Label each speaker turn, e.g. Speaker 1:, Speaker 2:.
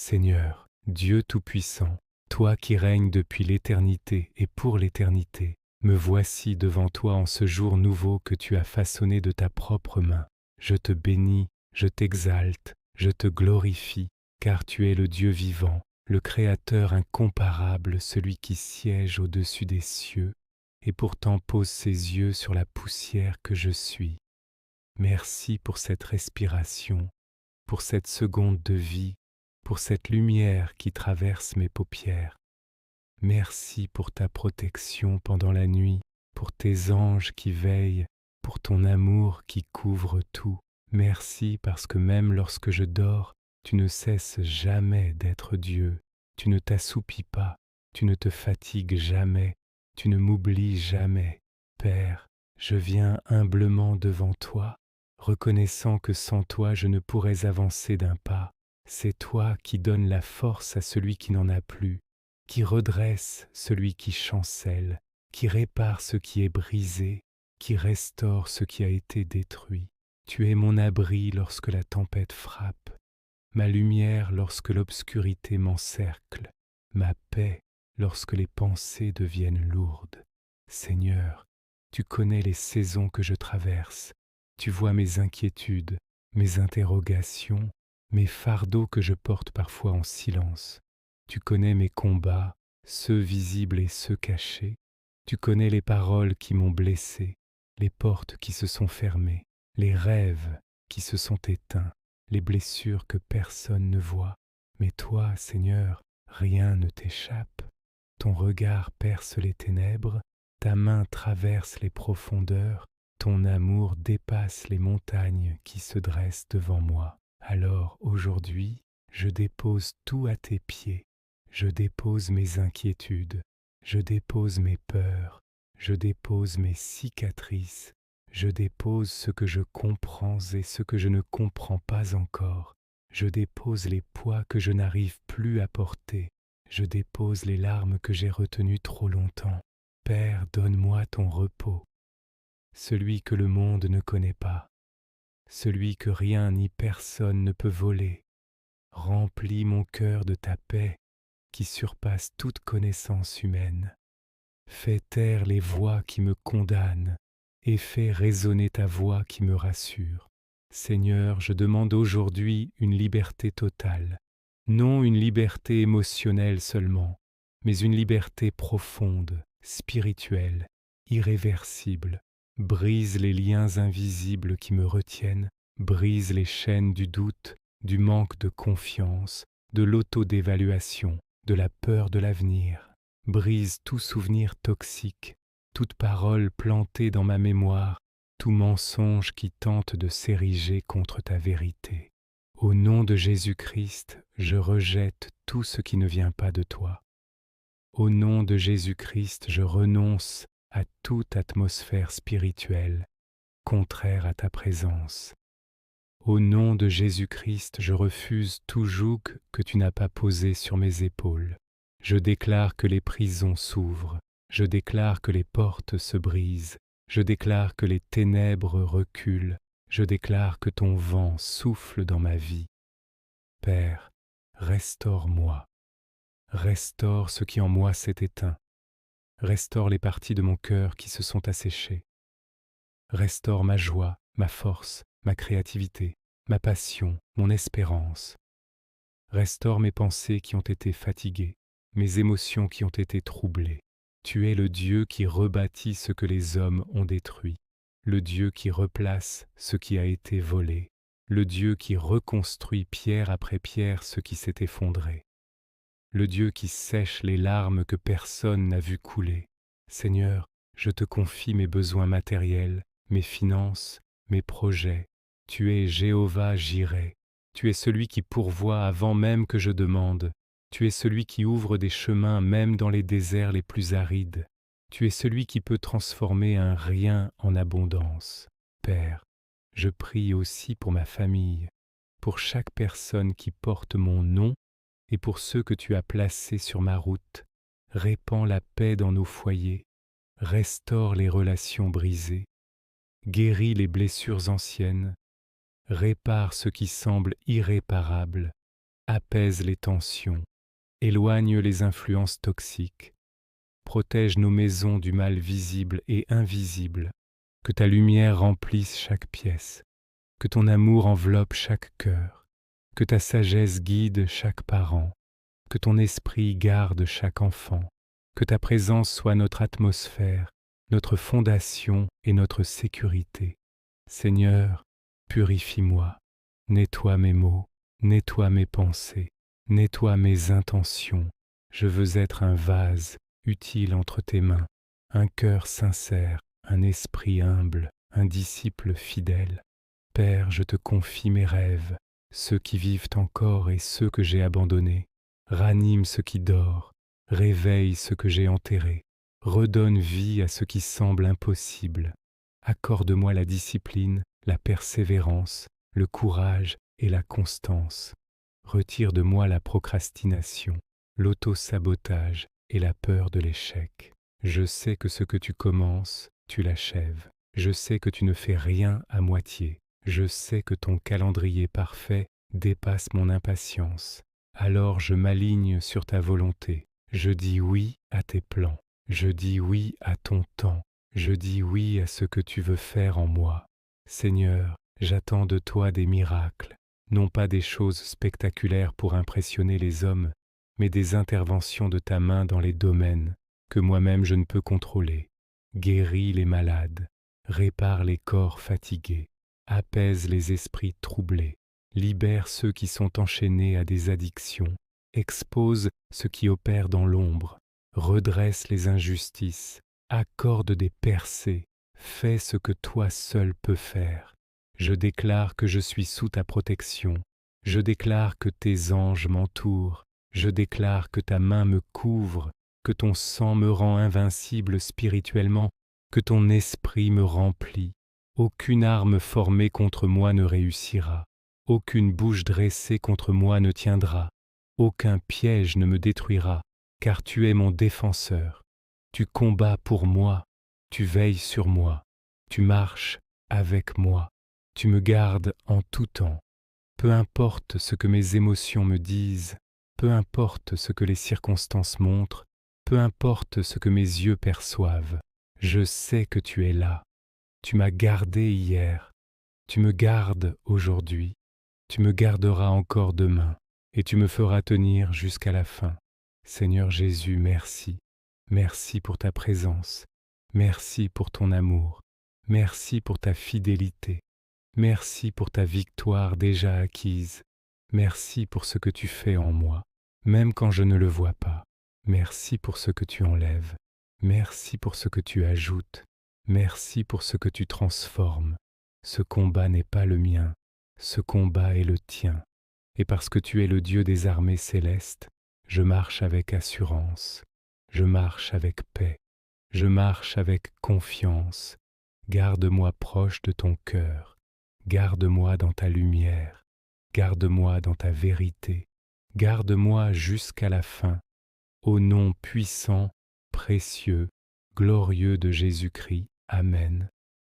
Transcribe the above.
Speaker 1: Seigneur, Dieu Tout-Puissant, toi qui règnes depuis l'éternité et pour l'éternité, me voici devant toi en ce jour nouveau que tu as façonné de ta propre main. Je te bénis, je t'exalte, je te glorifie, car tu es le Dieu vivant, le Créateur incomparable, celui qui siège au-dessus des cieux, et pourtant pose ses yeux sur la poussière que je suis. Merci pour cette respiration, pour cette seconde de vie, pour cette lumière qui traverse mes paupières. Merci pour ta protection pendant la nuit, pour tes anges qui veillent, pour ton amour qui couvre tout. Merci parce que même lorsque je dors, tu ne cesses jamais d'être Dieu. Tu ne t'assoupis pas, tu ne te fatigues jamais, tu ne m'oublies jamais. Père, je viens humblement devant toi, reconnaissant que sans toi je ne pourrais avancer d'un pas. C'est toi qui donnes la force à celui qui n'en a plus, qui redresse celui qui chancelle, qui répare ce qui est brisé, qui restaure ce qui a été détruit. Tu es mon abri lorsque la tempête frappe, ma lumière lorsque l'obscurité m'encercle, ma paix lorsque les pensées deviennent lourdes. Seigneur, tu connais les saisons que je traverse, tu vois mes inquiétudes, mes interrogations, mes fardeaux que je porte parfois en silence. Tu connais mes combats, ceux visibles et ceux cachés. Tu connais les paroles qui m'ont blessé, les portes qui se sont fermées, les rêves qui se sont éteints, les blessures que personne ne voit. Mais toi, Seigneur, rien ne t'échappe. Ton regard perce les ténèbres, ta main traverse les profondeurs, ton amour dépasse les montagnes qui se dressent devant moi. Alors aujourd'hui, je dépose tout à tes pieds. Je dépose mes inquiétudes, je dépose mes peurs, je dépose mes cicatrices, je dépose ce que je comprends et ce que je ne comprends pas encore. Je dépose les poids que je n'arrive plus à porter. Je dépose les larmes que j'ai retenues trop longtemps. Père, donne-moi ton repos, celui que le monde ne connaît pas, celui que rien ni personne ne peut voler. Remplis mon cœur de ta paix qui surpasse toute connaissance humaine. Fais taire les voix qui me condamnent et fais résonner ta voix qui me rassure. Seigneur, je demande aujourd'hui une liberté totale, non une liberté émotionnelle seulement, mais une liberté profonde, spirituelle, irréversible. Brise les liens invisibles qui me retiennent, brise les chaînes du doute, du manque de confiance, de l'autodévaluation, de la peur de l'avenir. Brise tout souvenir toxique, toute parole plantée dans ma mémoire, tout mensonge qui tente de s'ériger contre ta vérité. Au nom de Jésus-Christ, je rejette tout ce qui ne vient pas de toi. Au nom de Jésus-Christ, je renonce à toute atmosphère spirituelle contraire à ta présence. Au nom de Jésus-Christ, je refuse tout joug que tu n'as pas posé sur mes épaules. Je déclare que les prisons s'ouvrent, je déclare que les portes se brisent, je déclare que les ténèbres reculent, je déclare que ton vent souffle dans ma vie. Père, restaure-moi, restaure ce qui en moi s'est éteint, restaure les parties de mon cœur qui se sont asséchées, restaure ma joie, ma force, ma créativité, ma passion, mon espérance. Restaure mes pensées qui ont été fatiguées, mes émotions qui ont été troublées. Tu es le Dieu qui rebâtit ce que les hommes ont détruit, le Dieu qui replace ce qui a été volé, le Dieu qui reconstruit pierre après pierre ce qui s'est effondré, le Dieu qui sèche les larmes que personne n'a vu couler. Seigneur, je te confie mes besoins matériels, mes finances, mes projets. Tu es Jéhovah Jireh. Tu es celui qui pourvoit avant même que je demande. Tu es celui qui ouvre des chemins même dans les déserts les plus arides. Tu es celui qui peut transformer un rien en abondance. Père, je prie aussi pour ma famille, pour chaque personne qui porte mon nom et pour ceux que tu as placés sur ma route. Répands la paix dans nos foyers, restaure les relations brisées, guéris les blessures anciennes, répare ce qui semble irréparable, apaise les tensions, éloigne les influences toxiques, protège nos maisons du mal visible et invisible, que ta lumière remplisse chaque pièce, que ton amour enveloppe chaque cœur, que ta sagesse guide chaque parent, que ton esprit garde chaque enfant, que ta présence soit notre atmosphère, notre fondation et notre sécurité. Seigneur, purifie-moi, nettoie mes mots, nettoie mes pensées, nettoie mes intentions. Je veux être un vase utile entre tes mains, un cœur sincère, un esprit humble, un disciple fidèle. Père, je te confie mes rêves, ceux qui vivent encore et ceux que j'ai abandonnés. Ranime ce qui dort, réveille ce que j'ai enterré, redonne vie à ce qui semble impossible. Accorde-moi la discipline, la persévérance, le courage et la constance. Retire de moi la procrastination, l'auto-sabotage et la peur de l'échec. Je sais que ce que tu commences, tu l'achèves. Je sais que tu ne fais rien à moitié. Je sais que ton calendrier parfait dépasse mon impatience. Alors je m'aligne sur ta volonté. Je dis oui à tes plans. Je dis oui à ton temps. Je dis oui à ce que tu veux faire en moi. Seigneur, j'attends de toi des miracles, non pas des choses spectaculaires pour impressionner les hommes, mais des interventions de ta main dans les domaines que moi-même je ne peux contrôler. Guéris les malades, répare les corps fatigués, apaise les esprits troublés, libère ceux qui sont enchaînés à des addictions, expose ceux qui opèrent dans l'ombre, redresse les injustices, accorde des percées, fais ce que toi seul peux faire. Je déclare que je suis sous ta protection, je déclare que tes anges m'entourent, je déclare que ta main me couvre, que ton sang me rend invincible spirituellement, que ton esprit me remplit. Aucune arme formée contre moi ne réussira, aucune bouche dressée contre moi ne tiendra, aucun piège ne me détruira, car tu es mon défenseur. Tu combats pour moi, tu veilles sur moi, tu marches avec moi, tu me gardes en tout temps. Peu importe ce que mes émotions me disent, peu importe ce que les circonstances montrent, peu importe ce que mes yeux perçoivent, je sais que tu es là. Tu m'as gardé hier, tu me gardes aujourd'hui, tu me garderas encore demain, et tu me feras tenir jusqu'à la fin. Seigneur Jésus, merci. Merci pour ta présence, merci pour ton amour, merci pour ta fidélité, merci pour ta victoire déjà acquise, merci pour ce que tu fais en moi, même quand je ne le vois pas, merci pour ce que tu enlèves, merci pour ce que tu ajoutes, merci pour ce que tu transformes. Ce combat n'est pas le mien, ce combat est le tien, et parce que tu es le Dieu des armées célestes, je marche avec assurance. Je marche avec paix, je marche avec confiance. Garde-moi proche de ton cœur, garde-moi dans ta lumière, garde-moi dans ta vérité, garde-moi jusqu'à la fin. Au nom puissant, précieux, glorieux de Jésus-Christ. Amen.